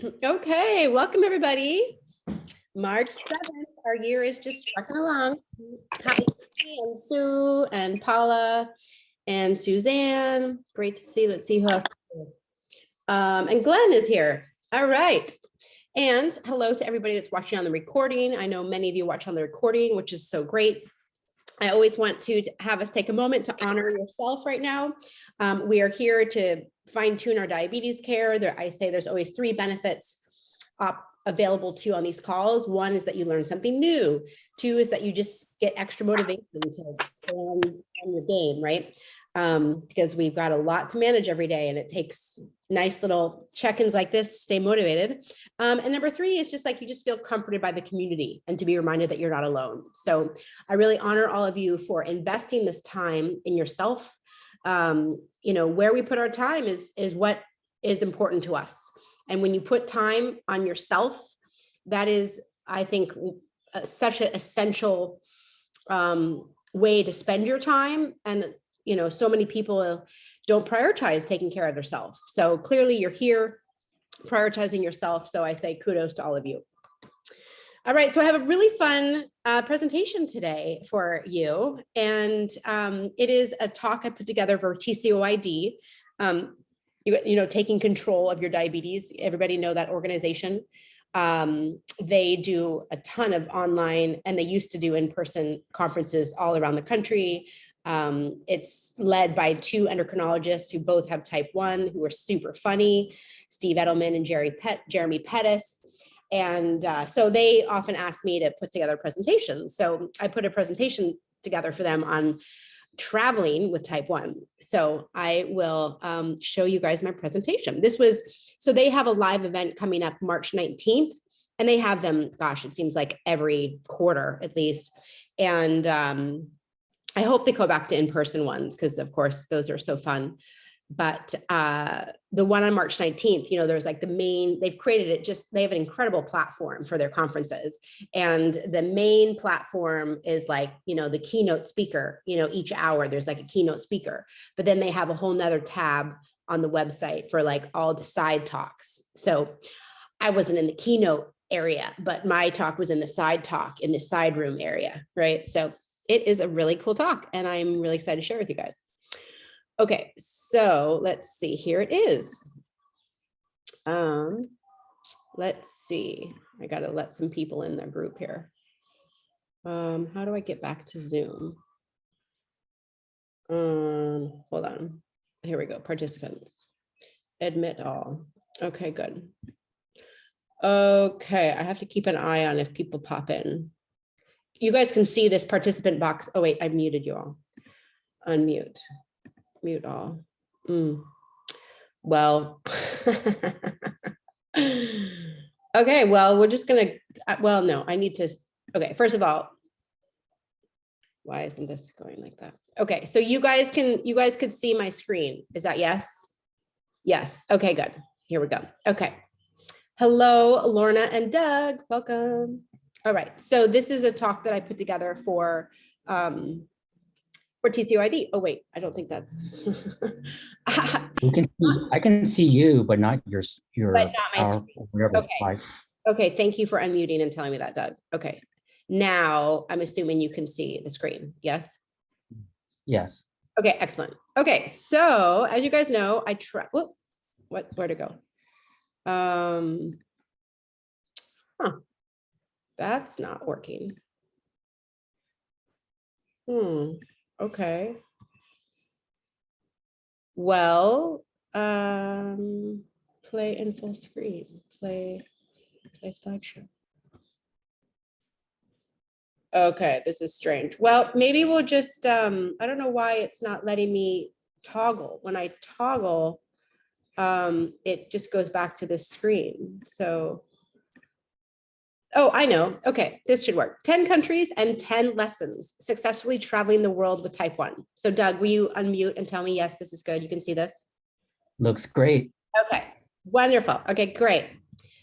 Okay, welcome everybody. March 7th, our year is just trucking along. Hi, and Sue and Paula and Suzanne. Great to see. Let's see who else. And Glenn is here. All right. And hello to everybody that's watching on the recording. I know many of you watch on the recording, which is so great. I always want to have us take a moment to honor yourself right now. We are here to fine tune our diabetes care. I say there's always 3 benefits available to you on these calls. 1 is that you learn something new. 2 is that you just get extra motivation to stay on your game, right? Because we've got a lot to manage every day and it takes nice little check-ins like this to stay motivated. And number 3 is just like you just feel comforted by the community and to be reminded that you're not alone. So I really honor all of you for investing this time in yourself. You know, where we put our time is what is important to us. And when you put time on yourself, that is, I think, such an essential way to spend your time. And you know, so many people don't prioritize taking care of themselves. So clearly you're here prioritizing yourself. So I say kudos to all of you. All right, so I have a really fun presentation today for you. And it is a talk I put together for TCOID, you know, taking control of your diabetes. Everybody know that organization. They do a ton of online and they used to do in-person conferences all around the country. It's led by 2 endocrinologists who both have type 1, who are super funny, Steve Edelman and Jeremy Pettis. And so they often ask me to put together presentations. So I put a presentation together for them on traveling with type 1. So I will show you guys my presentation. So they have a live event coming up March 19th, and they have them, gosh, it seems like every quarter at least. And I hope they go back to in-person ones because of course those are so fun. But the one on March 19th, you know, there's like they've created it they have an incredible platform for their conferences. And the main platform is like, you know, the keynote speaker, you know, each hour there's like a keynote speaker, but then they have a whole nother tab on the website for like all the side talks. So I wasn't in the keynote area, but my talk was in the side talk in the side room area, right? So it is a really cool talk and I'm really excited to share with you guys. Okay, so let's see, here it is. Let's see, I gotta let some people in the group here. How do I get back to Zoom? Hold on, here we go, participants. Admit all, okay, good. Okay, I have to keep an eye on if people pop in. You guys can see this participant box. Oh wait, I muted you all. Unmute. Mute all. Well, okay, well, we're just gonna, well, no, I need to, okay, first of all, why isn't this going like that? Okay, so you guys could see my screen. Is that yes? Yes, okay, good. Here we go. Okay. Hello, Lorna and Doug, welcome. All right, so this is a talk that I put together for TCOID. Oh wait, I don't think that's. I can see you, but not your but not my screen. Whatever. Okay. Okay, thank you for unmuting and telling me that, Doug. Okay, now I'm assuming you can see the screen. Yes. Yes. Okay, excellent. Okay, so as you guys know, I try. Where to go? That's not working. Okay. Well, play in full screen, play slideshow. Okay, this is strange. Well, maybe we'll just, I don't know why it's not letting me toggle. When I toggle, it just goes back to this screen. So, oh, I know. Okay, this should work. 10 countries and 10 lessons, successfully traveling the world with type 1. So Doug, will you unmute and tell me, yes, this is good. You can see this? Looks great. Okay, wonderful. Okay, great.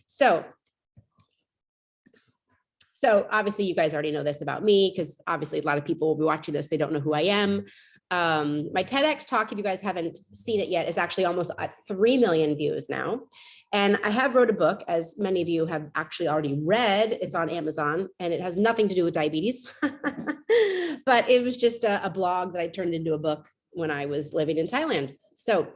So So obviously you guys already know this about me, because obviously a lot of people will be watching this. They don't know who I am. My TEDx talk, if you guys haven't seen it yet, is actually almost at 3 million views now. And I have wrote a book, as many of you have actually already read. It's on Amazon, and it has nothing to do with diabetes, but it was just a blog that I turned into a book when I was living in Thailand. So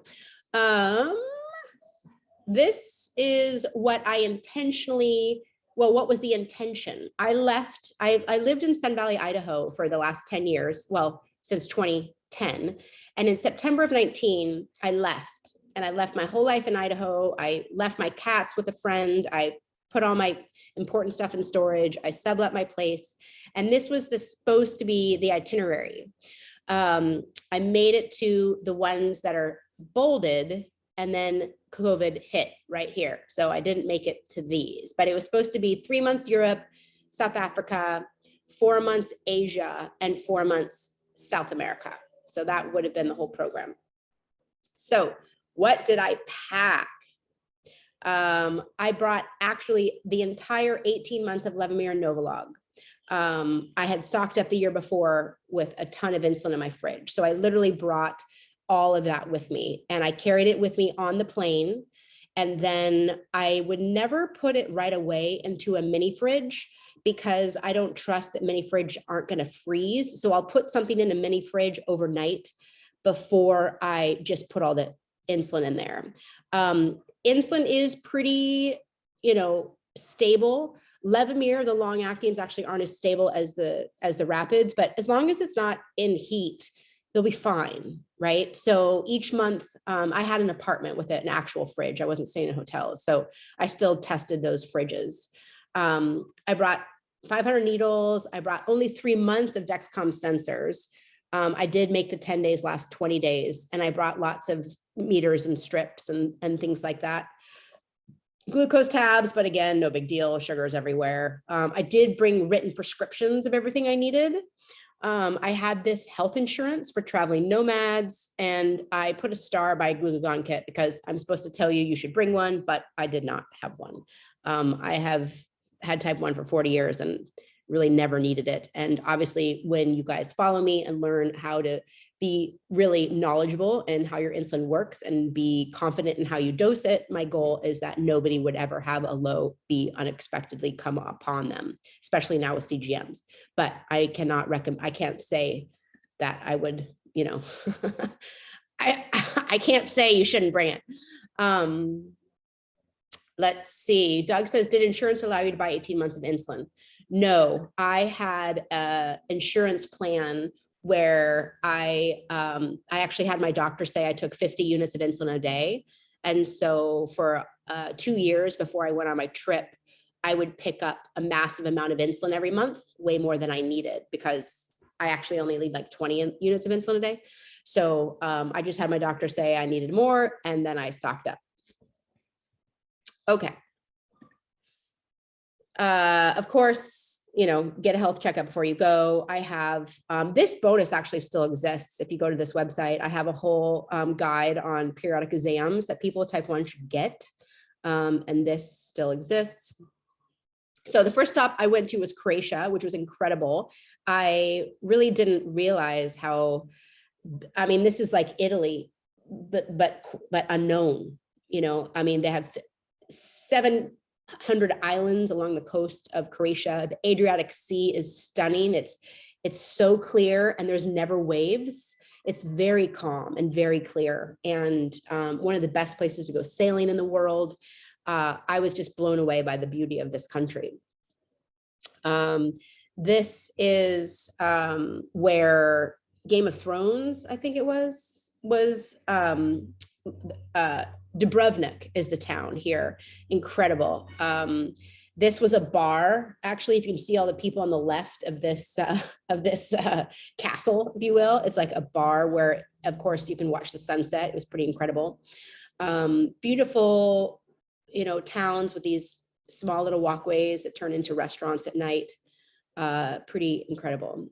this is what I intentionally, well, what was the intention? I lived in Sun Valley, Idaho for the last 10 years, well, since 2010. And in September of 19, I left. And I left my whole life in Idaho. I left my cats with a friend. I put all my important stuff in storage. I sublet my place. And this was supposed to be the itinerary. I made it to the ones that are bolded, and then COVID hit right here. So I didn't make it to these, but it was supposed to be 3 months Europe, South Africa, 4 months Asia, and 4 months South America. So that would have been the whole program. So what did I pack? I brought actually the entire 18 months of Levemir and Novolog. I had stocked up the year before with a ton of insulin in my fridge. So I literally brought all of that with me, and I carried it with me on the plane. And then I would never put it right away into a mini fridge, because I don't trust that mini fridge aren't going to freeze. So I'll put something in a mini fridge overnight before I just put all the insulin in there. Insulin is pretty, stable. Levemir, the long actings, actually aren't as stable as the rapids, but as long as it's not in heat, they'll be fine, right? So each month, I had an apartment with an actual fridge. I wasn't staying in hotels, so I still tested those fridges. I brought 500 needles. I brought only 3 months of Dexcom sensors. I did make the 10 days last 20 days, and I brought lots of meters and strips and things like that. Glucose tabs, but again, no big deal. Sugars everywhere. I did bring written prescriptions of everything I needed. I had this health insurance for traveling nomads, and I put a star by glucagon kit because I'm supposed to tell you you should bring one, but I did not have one. I have had type 1 for 40 years and really never needed it. And obviously, when you guys follow me and learn how to be really knowledgeable in how your insulin works and be confident in how you dose it, my goal is that nobody would ever have a low B unexpectedly come upon them, especially now with CGMs. But I cannot recommend, I can't say that I would, I can't say you shouldn't bring it. Let's see. Doug says, did insurance allow you to buy 18 months of insulin? No, I had an insurance plan where I actually had my doctor say I took 50 units of insulin a day. And so for 2 years before I went on my trip, I would pick up a massive amount of insulin every month, way more than I needed, because I actually only need like 20 units of insulin a day. So I just had my doctor say I needed more, and then I stocked up. Okay. Of course, get a health checkup before you go. I have, this bonus actually still exists. If you go to this website, I have a whole guide on periodic exams that people with type 1 should get. And this still exists. So the first stop I went to was Croatia, which was incredible. I really didn't realize how, this is like Italy, but unknown, they have 700 islands along the coast of Croatia. The Adriatic Sea is stunning. It's so clear, and there's never waves. It's very calm and very clear, and one of the best places to go sailing in the world. I was just blown away by the beauty of this country. This is where Game of Thrones, I think it was Dubrovnik is the town here. Incredible. This was a bar. Actually, if you can see all the people on the left of this castle, if you will, it's like a bar where, of course, you can watch the sunset. It was pretty incredible. Beautiful, towns with these small little walkways that turn into restaurants at night. Pretty incredible.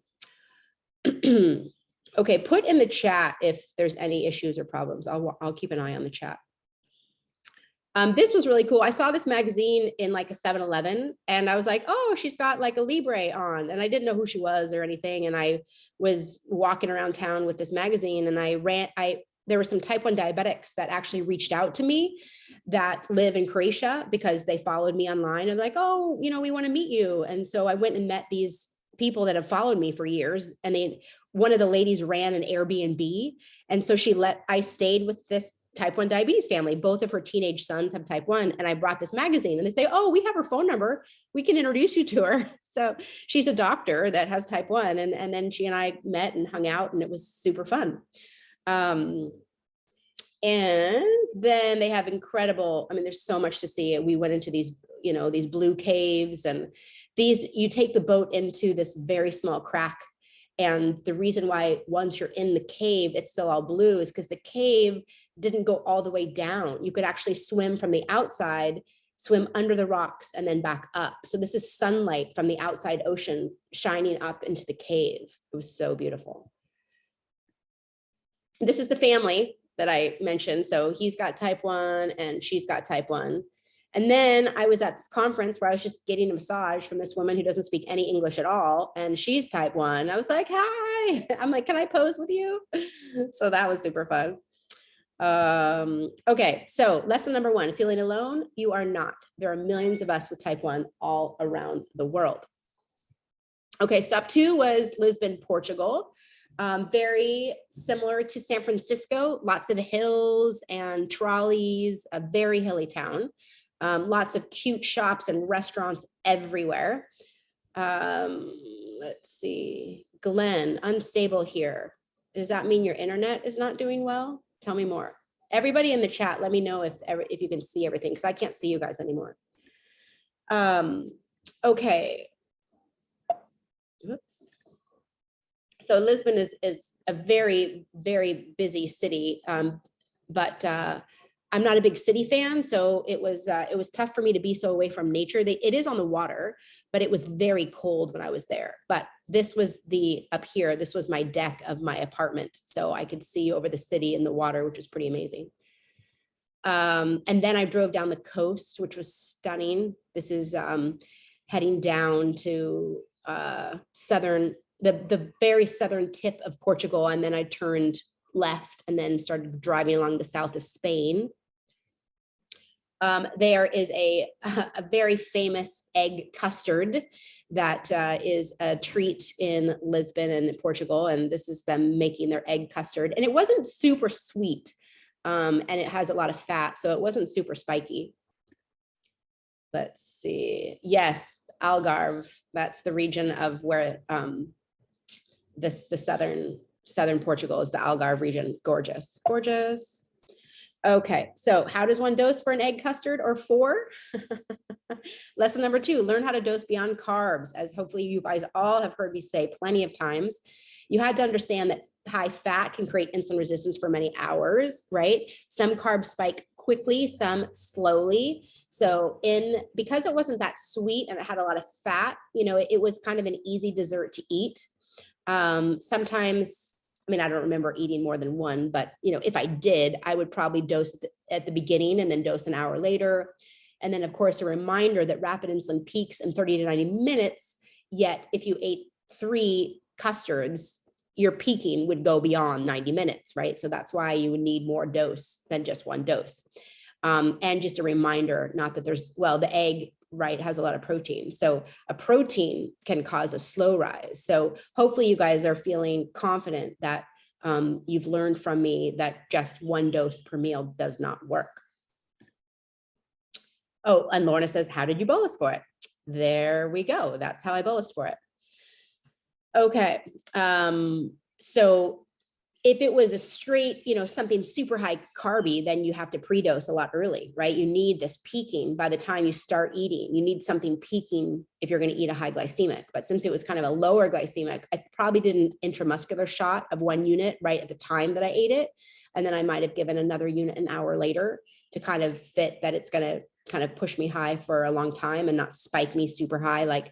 Okay, put in the chat if there's any issues or problems. I'll keep an eye on the chat. This was really cool. I saw this magazine in like a 7-Eleven and I was like, oh, she's got like a Libre on. And I didn't know who she was or anything. And I was walking around town with this magazine and there were some type 1 diabetics that actually reached out to me that live in Croatia because they followed me online and like, oh, we want to meet you. And so I went and met these people that have followed me for years. And one of the ladies ran an Airbnb. And so I stayed with this type 1 diabetes family. Both of her teenage sons have type 1. And I brought this magazine and they say, oh, we have her phone number. We can introduce you to her. So she's a doctor that has type 1. And then she and I met and hung out and it was super fun. And then they have incredible, there's so much to see. We went into these, these blue caves and you take the boat into this very small crack. And the reason why once you're in the cave, it's still all blue is because the cave didn't go all the way down. You could actually swim from the outside, swim under the rocks and then back up. So this is sunlight from the outside ocean shining up into the cave. It was so beautiful. This is the family that I mentioned. So he's got type 1 and she's got type 1. And then I was at this conference where I was just getting a massage from this woman who doesn't speak any English at all. And she's type 1. I was like, hi, I'm like, can I pose with you? So that was super fun. Okay, so lesson number 1, feeling alone, you are not. There are millions of us with type 1 all around the world. Okay, stop 2 was Lisbon, Portugal. Very similar to San Francisco, lots of hills and trolleys, a very hilly town. Lots of cute shops and restaurants everywhere. Let's see, Glenn, unstable here. Does that mean your internet is not doing well? Tell me more. Everybody in the chat, let me know if you can see everything because I can't see you guys anymore. Okay. Oops. So Lisbon is a very, very busy city, but I'm not a big city fan, so it was tough for me to be so away from nature. It is on the water, but it was very cold when I was there. But this was up here, this was my deck of my apartment, so I could see over the city and the water, which was pretty amazing. And then I drove down the coast, which was stunning. This is heading down to the very southern tip of Portugal, and then I turned left and then started driving along the south of Spain. There is a very famous egg custard that is a treat in Lisbon and Portugal, and this is them making their egg custard. And it wasn't super sweet, and it has a lot of fat, so it wasn't super spiky. Let's see. Yes, Algarve. That's the region of where the southern Portugal is the Algarve region. Gorgeous, gorgeous. Okay, so how does one dose for an egg custard or 4? Lesson number 2, learn how to dose beyond carbs, as hopefully you guys all have heard me say plenty of times. You had to understand that high fat can create insulin resistance for many hours, right? Some carbs spike quickly, some slowly. So because it wasn't that sweet and it had a lot of fat, it was kind of an easy dessert to eat. Sometimes, I don't remember eating more than 1, but if I did, I would probably dose at the beginning and then dose an hour later. And then of course, a reminder that rapid insulin peaks in 30 to 90 minutes, yet if you ate 3 custards, your peaking would go beyond 90 minutes, right? So that's why you would need more dose than just 1 dose. And just a reminder, not that the egg, right, has a lot of protein. So a protein can cause a slow rise. So hopefully you guys are feeling confident that you've learned from me that just 1 dose per meal does not work. Oh, and Lorna says, how did you bolus for it? There we go. That's how I bolused for it. Okay. So if it was a straight, something super high carby, then you have to pre-dose a lot early, right? You need this peaking by the time you start eating. You need something peaking if you're going to eat a high glycemic. But since it was kind of a lower glycemic, I probably did an intramuscular shot of 1 unit right at the time that I ate it. And then I might have given another unit an hour later to kind of fit that it's going to kind of push me high for a long time and not spike me super high. Like,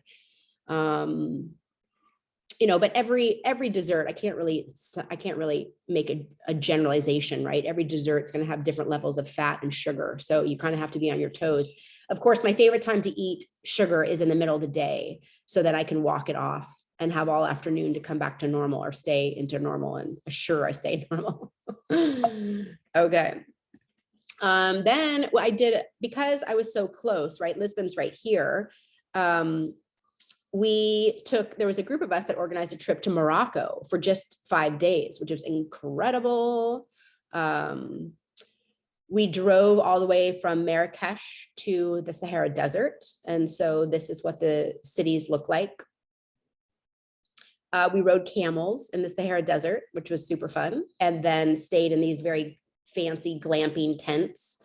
but every dessert, I can't really make a generalization, right? Every dessert's going to have different levels of fat and sugar. So you kind of have to be on your toes. Of course, my favorite time to eat sugar is in the middle of the day so that I can walk it off and have all afternoon to come back to normal or stay into normal and assure I stay normal. Okay. Then what I did, because I was so close, right? Lisbon's right here. There was a group of us that organized a trip to Morocco for just 5 days, which was incredible. We drove all the way from Marrakesh to the Sahara Desert. And so this is what the cities look like. We rode camels in the Sahara Desert, which was super fun, and then stayed in these very fancy glamping tents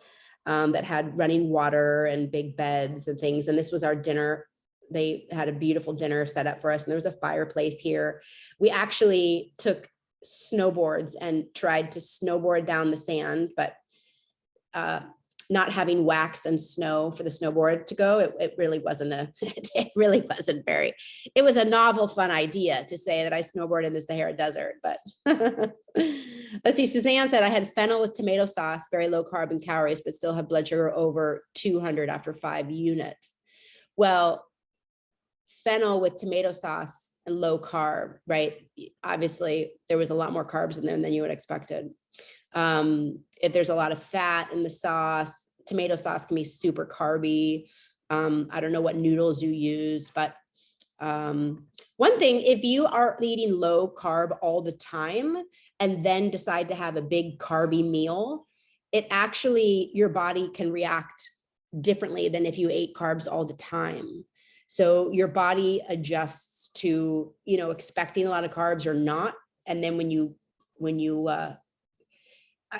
that had running water and big beds and things. And this was our dinner. They had a beautiful dinner set up for us, and there was a fireplace here. We actually took snowboards and tried to snowboard down the sand, but not having wax and snow for the snowboard to go, it really wasn't it was a novel, fun idea to say that I snowboard in the Sahara Desert, but let's see. Suzanne said I had fennel with tomato sauce, very low carb and calories, but still have blood sugar over 200 after 5 units. Well, fennel with tomato sauce and low carb, right? Obviously there was a lot more carbs in there than you would expected. If there's a lot of fat in the sauce, tomato sauce can be super carby. I don't know what noodles you use, but one thing, if you are eating low carb all the time and then decide to have a big carby meal, it actually, your body can react differently than if you ate carbs all the time. So your body adjusts to, expecting a lot of carbs or not. And then when you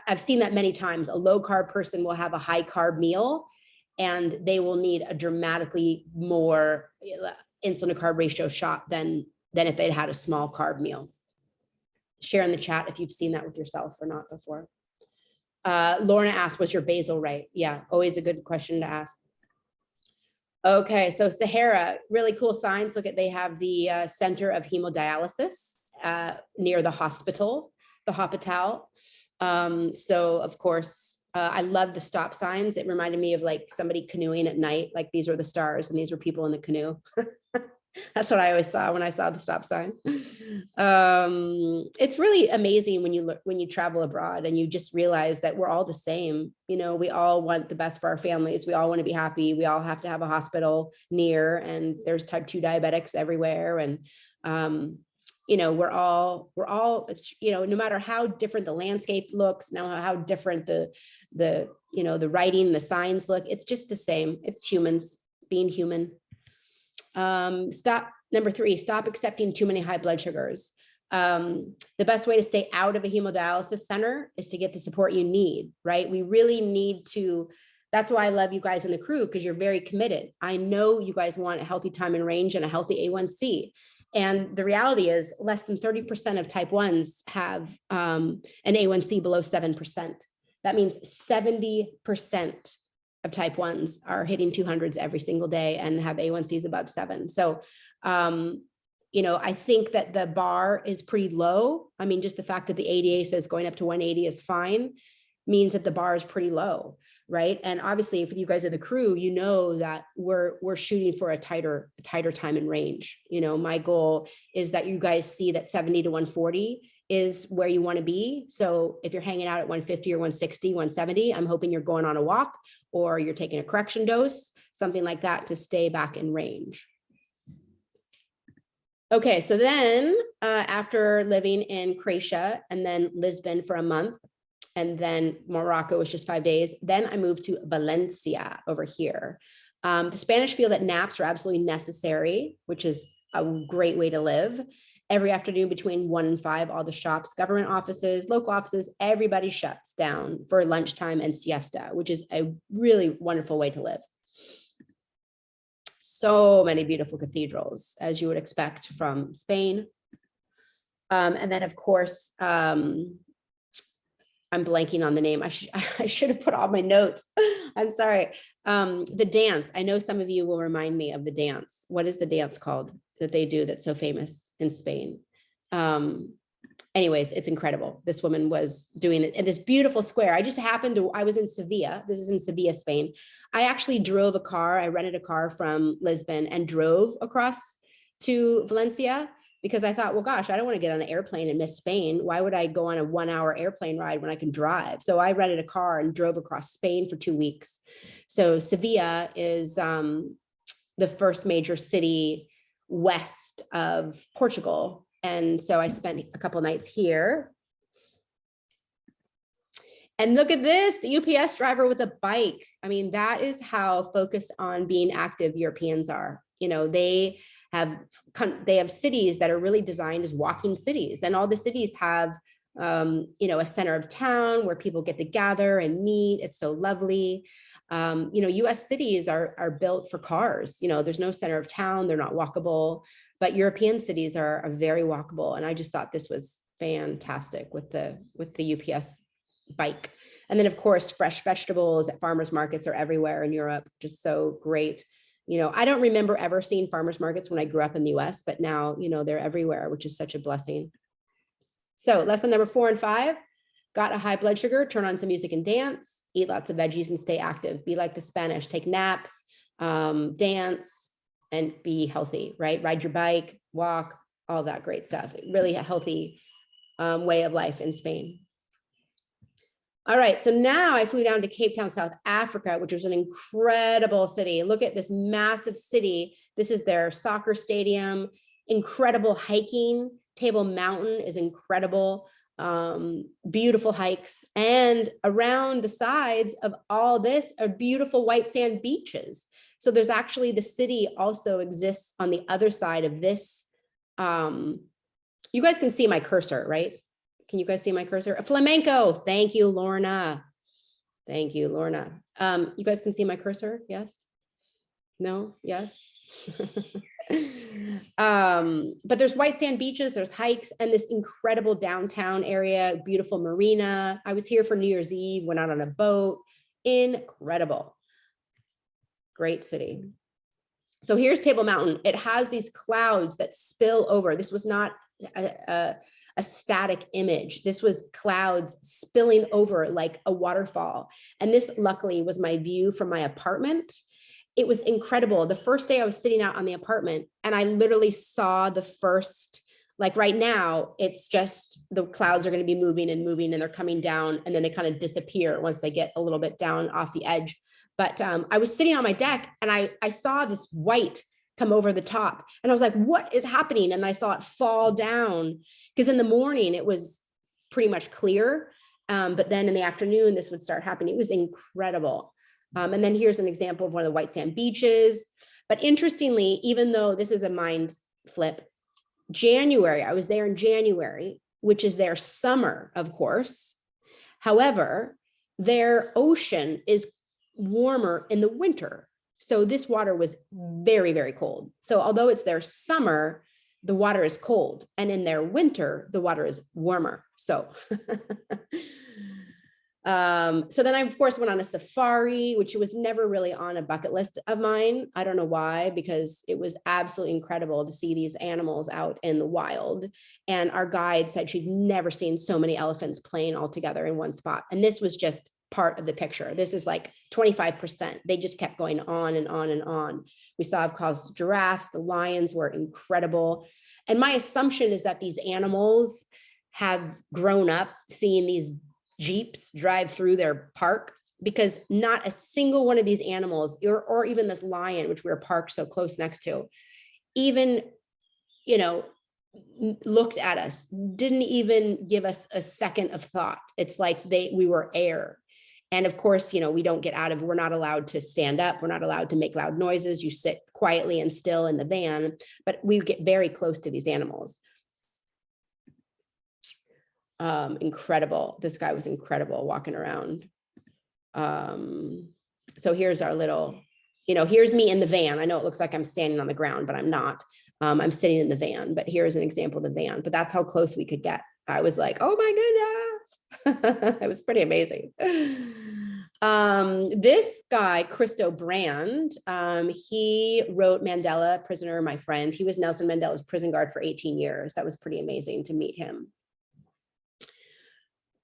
I've seen that many times. A low carb person will have a high carb meal and they will need a dramatically more insulin to carb ratio shot than if they'd had a small carb meal. Share in the chat if you've seen that with yourself or not before. Lorna asked, was your basal right? Yeah, always a good question to ask. Okay, so Sahara, really cool signs. Look at, they have the center of hemodialysis near the hospital, the hospital. So of course, I love the stop signs. It reminded me of like somebody canoeing at night, like these were the stars and these were people in the canoe. That's what I always saw when I saw the stop sign. It's really amazing when you travel abroad and you just realize that we're all the same. We all want the best for our families. We all want to be happy. We all have to have a hospital near, and there's type 2 diabetics everywhere. And, we're all, no matter how different the landscape looks, now how different the writing, the signs look, it's just the same. It's humans being human. Number 3, stop accepting too many high blood sugars. The best way to stay out of a hemodialysis center is to get the support you need, right? We really need to, that's why I love you guys in the crew, because you're very committed. I know you guys want a healthy time in range and a healthy A1C. And the reality is less than 30% of type 1s have an A1C below 7%. That means 70% of type 1s are hitting 200s every single day and have A1Cs above 7. So, I think that the bar is pretty low. I mean, just the fact that the ADA says going up to 180 is fine means that the bar is pretty low, right? And obviously, if you guys are the crew, you know that we're shooting for a tighter time in range. My goal is that you guys see that 70 to 140 is where you want to be. So if you're hanging out at 150 or 160, 170, I'm hoping you're going on a walk or you're taking a correction dose, something like that to stay back in range. Okay, so then after living in Croatia and then Lisbon for a month, and then Morocco was just 5 days, then I moved to Valencia over here. The Spanish feel that naps are absolutely necessary, which is a great way to live. Every afternoon between 1 and 5, all the shops, government offices, local offices, everybody shuts down for lunchtime and siesta, which is a really wonderful way to live. So many beautiful cathedrals, as you would expect from Spain. And then, of course, I'm blanking on the name. I should have put all my notes. I'm sorry. The dance. I know some of you will remind me of the dance. What is the dance called that they do that's so famous in Spain? Anyways, it's incredible. This woman was doing it in this beautiful square. I was in Sevilla. This is in Sevilla, Spain. I actually drove a car. I rented a car from Lisbon and drove across to Valencia because I thought, well, gosh, I don't want to get on an airplane and miss Spain. Why would I go on a 1-hour airplane ride when I can drive? So I rented a car and drove across Spain for 2 weeks. So Sevilla is the first major city west of Portugal. And so I spent a couple nights here. And look at this, the UPS driver with a bike. I mean, that is how focused on being active Europeans are. You know, they have cities that are really designed as walking cities, and all the cities have you know, a center of town where people get to gather and meet. It's so lovely. You know, US cities are built for cars. You know, there's no center of town, they're not walkable, but European cities are very walkable. And I just thought this was fantastic with the UPS bike. And then of course, fresh vegetables at farmers markets are everywhere in Europe, just so great. You know, I don't remember ever seeing farmers markets when I grew up in the US, but now, you know, they're everywhere, which is such a blessing. So lesson number 4 and 5, got a high blood sugar, turn on some music and dance, eat lots of veggies and stay active. Be like the Spanish, take naps, dance, and be healthy, right? Ride your bike, walk, all that great stuff. Really a healthy way of life in Spain. All right, so now I flew down to Cape Town, South Africa, which was an incredible city. Look at this massive city. This is their soccer stadium, incredible hiking. Table Mountain is incredible, beautiful hikes. And around the sides of all this are beautiful white sand beaches. So there's actually, the city also exists on the other side of this. You guys can see my cursor, right? Can you guys see my cursor? A flamenco. Thank you, Lorna. Thank you, Lorna. You guys can see my cursor? Yes? No? Yes? But there's white sand beaches, there's hikes, and this incredible downtown area, beautiful marina. I was here for New Year's Eve, went out on a boat. Incredible. Great city. So here's Table Mountain. It has these clouds that spill over. This was not a static image. This was clouds spilling over like a waterfall. And this luckily was my view from my apartment. It was incredible. The first day I was sitting out on the apartment and I literally saw the first, like right now, it's just the clouds are going to be moving and moving and they're coming down and then they kind of disappear once they get a little bit down off the edge. But I was sitting on my deck and I saw this white come over the top and I was like, what is happening? And I saw it fall down because in the morning it was pretty much clear. But then in the afternoon, this would start happening. It was incredible. And then here's an example of one of the white sand beaches. But interestingly, even though this is a mind flip, January, I was there in January, which is their summer, of course. However, their ocean is warmer in the winter. So this water was very, very cold. So although it's their summer, the water is cold. And in their winter, the water is warmer. So so then I, of course, went on a safari, which was never really on a bucket list of mine. I don't know why, because it was absolutely incredible to see these animals out in the wild. And our guide said she'd never seen so many elephants playing all together in one spot. And this was just part of the picture. This is like 25%. They just kept going on and on and on. We saw, of course, giraffes. The lions were incredible. And my assumption is that these animals have grown up seeing these Jeeps drive through their park, because not a single one of these animals, or even this lion, which we were parked so close next to, even, you know, looked at us, didn't even give us a second of thought. It's like we were air. And of course, you know, we don't get out of, we're not allowed to stand up. We're not allowed to make loud noises. You sit quietly and still in the van, but we get very close to these animals. Incredible. This guy was incredible walking around. So here's our little, you know, here's me in the van. I know it looks like I'm standing on the ground, but I'm not. I'm sitting in the van, but here's an example of the van, but that's how close we could get. I was like, oh my It was pretty amazing. This guy, Christo Brand, he wrote Mandela, Prisoner, My Friend. He was Nelson Mandela's prison guard for 18 years. That was pretty amazing to meet him.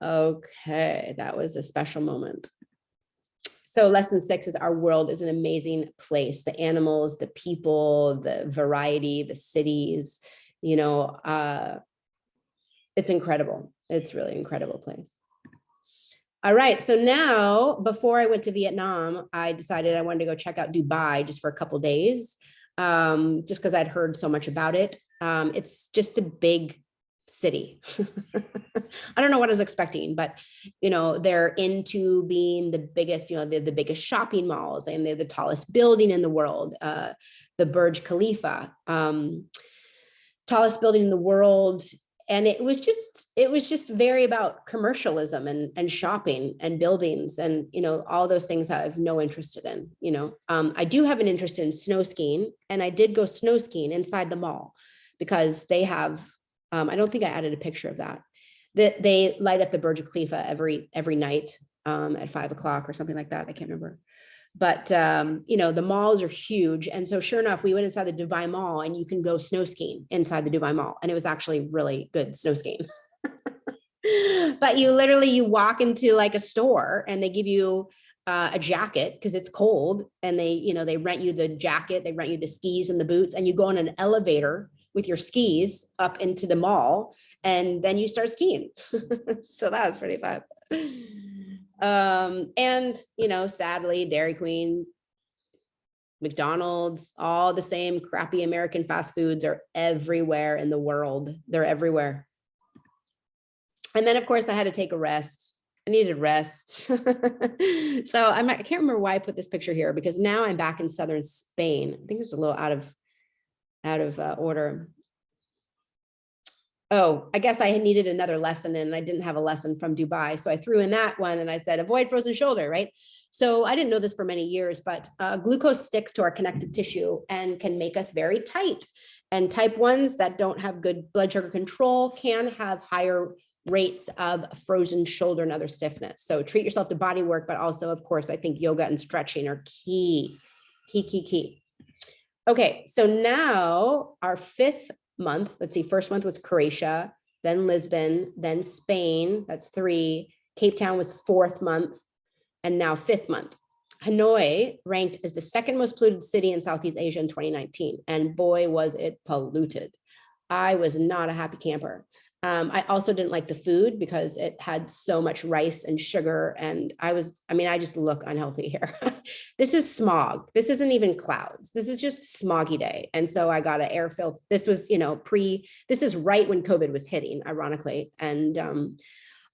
Okay, that was a special moment. So lesson 6 is our world is an amazing place. The animals, the people, the variety, the cities, you know, it's incredible. It's really an incredible place. All right, so now before I went to Vietnam, I decided I wanted to go check out Dubai just for a couple days, just because I'd heard so much about it. It's just a big city. I don't know what I was expecting, but you know, they're into being the biggest, you know, the biggest shopping malls, and they're the tallest building in the world, the Burj Khalifa, tallest building in the world. And it was just very about commercialism and shopping and buildings and, you know, all those things that I have no interest in, you know. I do have an interest in snow skiing, and I did go snow skiing inside the mall because they have, I don't think I added a picture of that. They light up the Burj Khalifa every night at 5 o'clock or something like that. I can't remember. But, you know, the malls are huge. And so sure enough, we went inside the Dubai Mall, and you can go snow skiing inside the Dubai Mall. And it was actually really good snow skiing. But you walk into like a store, and they give you a jacket because it's cold. And they, you know, they rent you the jacket, they rent you the skis and the boots, and you go on an elevator with your skis up into the mall, and then you start skiing. So that was pretty fun. And you know, sadly, Dairy Queen, McDonald's, all the same crappy American fast foods are everywhere in the world. They're everywhere. And then of course I had to take a rest. I needed rest. So I can't remember why I put this picture here, because now I'm back in southern Spain. I think it's a little out of order. Oh, I guess I needed another lesson, and I didn't have a lesson from Dubai. So I threw in that one, and I said, avoid frozen shoulder, right? So I didn't know this for many years, but glucose sticks to our connective tissue and can make us very tight. And type 1s that don't have good blood sugar control can have higher rates of frozen shoulder and other stiffness. So treat yourself to body work, but also, of course, I think yoga and stretching are key. Okay, so now our 5th month, let's see, first month was Croatia, then Lisbon, then Spain, that's 3. Cape Town was 4th month, and now 5th month. Hanoi ranked as the 2nd most polluted city in Southeast Asia in 2019, and boy, was it polluted. I was not a happy camper. I also didn't like the food because it had so much rice and sugar, and I just look unhealthy here. This is smog. This isn't even clouds. This is just smoggy day. And so I got an air filter. This was, you know, this is right when COVID was hitting, ironically. And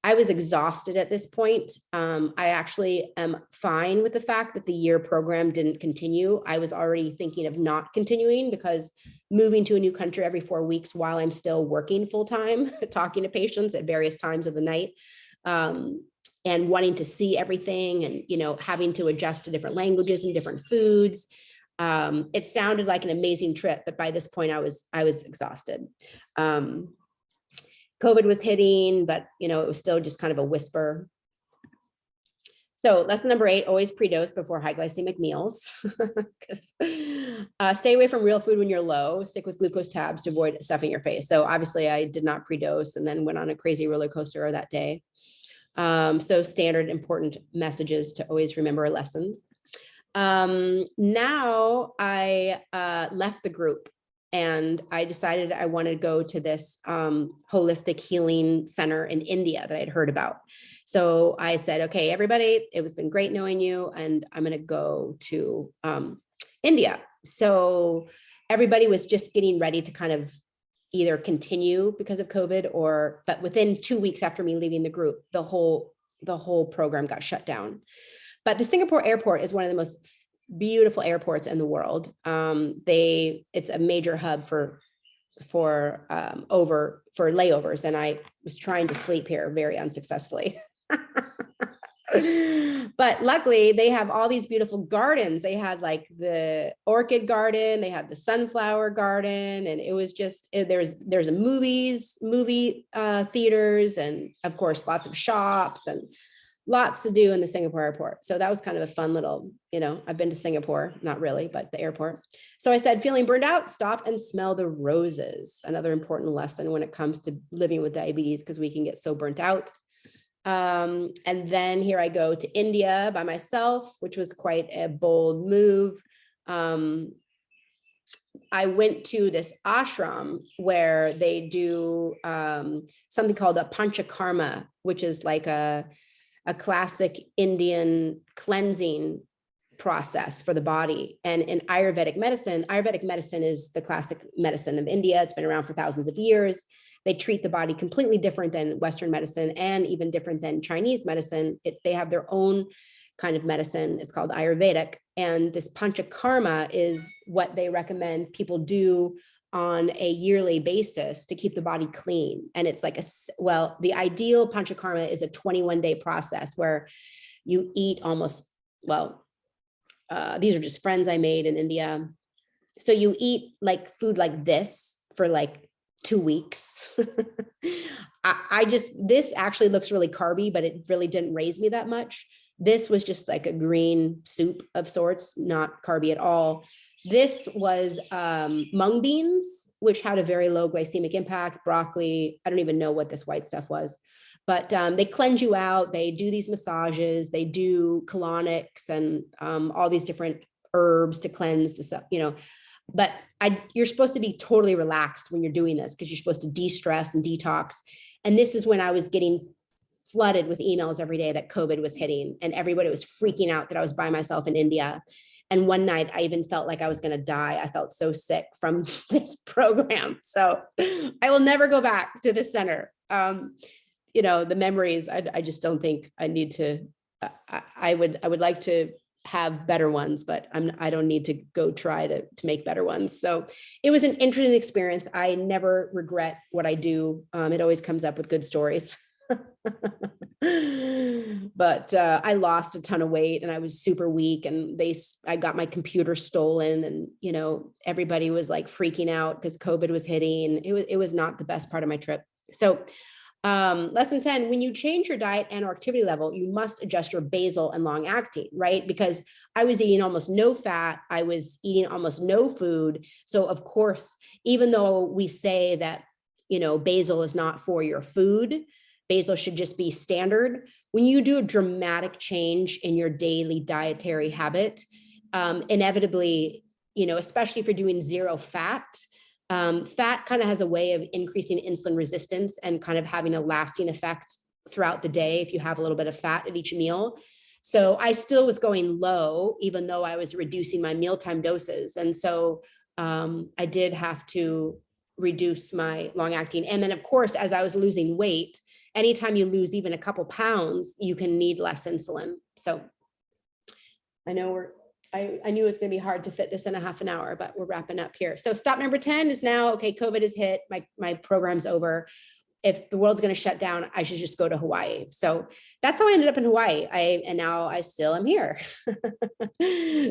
I was exhausted at this point. I actually am fine with the fact that the year program didn't continue. I was already thinking of not continuing, because moving to a new country every 4 weeks while I'm still working full time, talking to patients at various times of the night, and wanting to see everything, and, you know, having to adjust to different languages and different foods. It sounded like an amazing trip, but by this point I was exhausted. COVID was hitting, but, you know, it was still just kind of a whisper. So lesson number 8, always pre-dose before high glycemic meals. Stay away from real food when you're low. Stick with glucose tabs to avoid stuffing your face. So obviously I did not pre-dose, and then went on a crazy roller coaster that day. So standard important messages to always remember lessons. Now I left the group, and I decided I wanted to go to this holistic healing center in India that I'd heard about. So I said, okay, everybody, it was been great knowing you, and I'm going to go to India. So everybody was just getting ready to kind of either continue because of COVID, but within 2 weeks after me leaving the group, the whole program got shut down. But the Singapore airport is one of the most beautiful airports in the world. It's a major hub for layovers, and I was trying to sleep here very unsuccessfully. But luckily they have all these beautiful gardens. They had like the orchid garden, they had the sunflower garden, and it was just, there's a movie theaters, and of course lots of shops and lots to do in the Singapore airport. So that was kind of a fun little, I've been to Singapore, not really, but the airport. So I said, feeling burned out, stop and smell the roses. Another important lesson when it comes to living with diabetes, because we can get so burnt out. And then here I go to India by myself, which was quite a bold move. I went to this ashram where they do something called a panchakarma, which is like a classic Indian cleansing process for the body. And in Ayurvedic medicine is the classic medicine of India. It's been around for thousands of years. They treat the body completely different than Western medicine, and even different than Chinese medicine. They have their own kind of medicine. It's called Ayurvedic. And this panchakarma is what they recommend people do on a yearly basis to keep the body clean. And it's like the ideal panchakarma is a 21-day process where you eat these are just friends I made in India. So you eat like food like this for like 2 weeks. This actually looks really carby, but it really didn't raise me that much. This was just like a green soup of sorts, not carby at all. This was mung beans, which had a very low glycemic impact, broccoli. I don't even know what this white stuff was, but they cleanse you out. They do these massages, they do colonics and all these different herbs to cleanse this up, but you're supposed to be totally relaxed when you're doing this, because you're supposed to de-stress and detox. And this is when I was getting flooded with emails every day that COVID was hitting, and everybody was freaking out that I was by myself in India. And one night I even felt like I was going to die. I felt so sick from this program. So I will never go back to the center. The memories, I just don't think I need to. I would like to have better ones, but I don't need to go try to make better ones. So it was an interesting experience. I never regret what I do. It always comes up with good stories. But I lost a ton of weight and I was super weak, and I got my computer stolen, and everybody was like freaking out because COVID was hitting. It was not the best part of my trip. So lesson 10, when you change your diet and or activity level, you must adjust your basal and long acting, right? Because I was eating almost no fat. I was eating almost no food. So of course, even though we say that, basal is not for your food, basal should just be standard. When you do a dramatic change in your daily dietary habit, inevitably, especially if you're doing zero fat, fat kind of has a way of increasing insulin resistance and kind of having a lasting effect throughout the day if you have a little bit of fat at each meal. So I still was going low, even though I was reducing my mealtime doses. And so I did have to reduce my long acting. And then of course, as I was losing weight, anytime you lose even a couple pounds, you can need less insulin. So I know I knew it was going to be hard to fit this in a half an hour, but we're wrapping up here. So stop number 10 is now, okay, COVID has hit, my program's over. If the world's going to shut down, I should just go to Hawaii. So that's how I ended up in Hawaii. And now I still am here.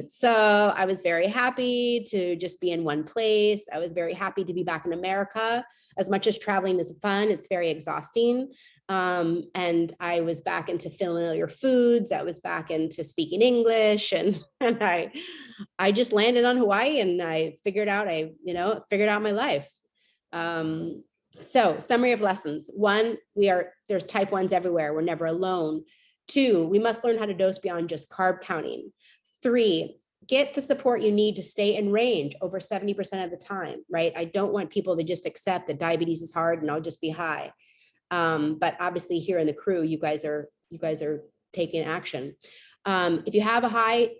So I was very happy to just be in one place. I was very happy to be back in America. As much as traveling is fun, it's very exhausting. And I was back into familiar foods. I was back into speaking English, and I just landed on Hawaii, and I figured out my life. So summary of lessons. 1, there's type 1s everywhere. We're never alone. 2, we must learn how to dose beyond just carb counting. 3, get the support you need to stay in range over 70% of the time, right? I don't want people to just accept that diabetes is hard and I'll just be high. But obviously here in the crew, you guys are taking action. If you have a high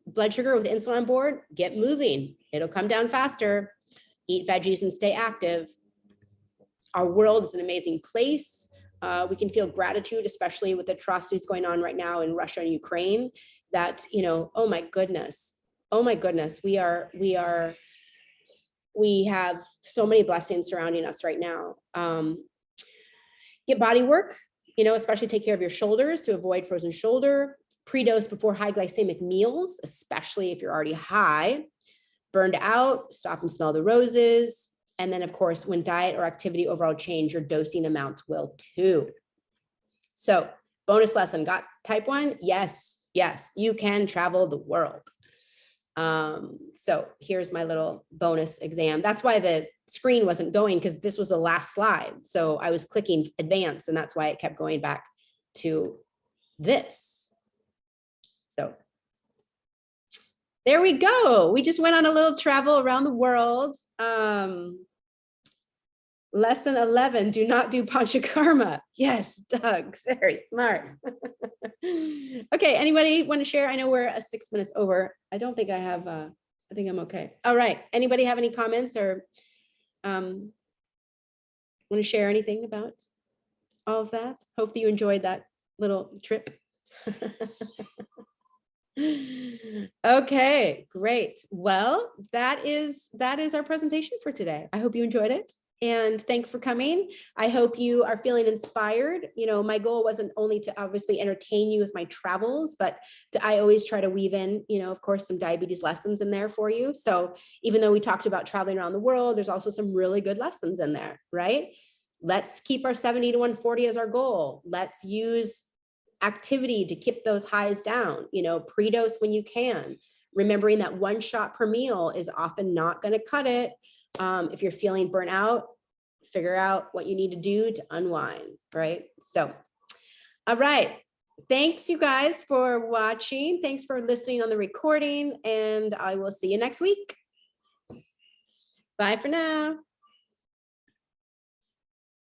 blood sugar with insulin on board, get moving. It'll come down faster. Eat veggies and stay active. Our world is an amazing place. We can feel gratitude, especially with the atrocities going on right now in Russia and Ukraine, that, oh my goodness, we have so many blessings surrounding us right now. Get body work, especially take care of your shoulders to avoid frozen shoulder. Pre-dose before high glycemic meals, especially if you're already high. Burned out, stop and smell the roses. And then, of course, when diet or activity overall change, your dosing amounts will too. So bonus lesson, got type 1? Yes, you can travel the world. So here's my little bonus exam. That's why the screen wasn't going, because this was the last slide. So I was clicking advance, and that's why it kept going back to this. So there we go. We just went on a little travel around the world. Lesson 11, do not do panchakarma. Yes, Doug, very smart. Okay, anybody want to share? I know we're 6 minutes over. I don't think I have, I think I'm okay. All right, anybody have any comments or want to share anything about all of that? Hope that you enjoyed that little trip. Okay, great. Well, that is our presentation for today. I hope you enjoyed it. And thanks for coming. I hope you are feeling inspired. My goal wasn't only to obviously entertain you with my travels, but I always try to weave in, of course, some diabetes lessons in there for you. So even though we talked about traveling around the world, there's also some really good lessons in there, right? Let's keep our 70 to 140 as our goal. Let's use activity to keep those highs down, pre-dose when you can. Remembering that 1 shot per meal is often not going to cut it. If you're feeling burnt out, figure out what you need to do to unwind, right? So, all right. Thanks, you guys, for watching. Thanks for listening on the recording, and I will see you next week. Bye for now.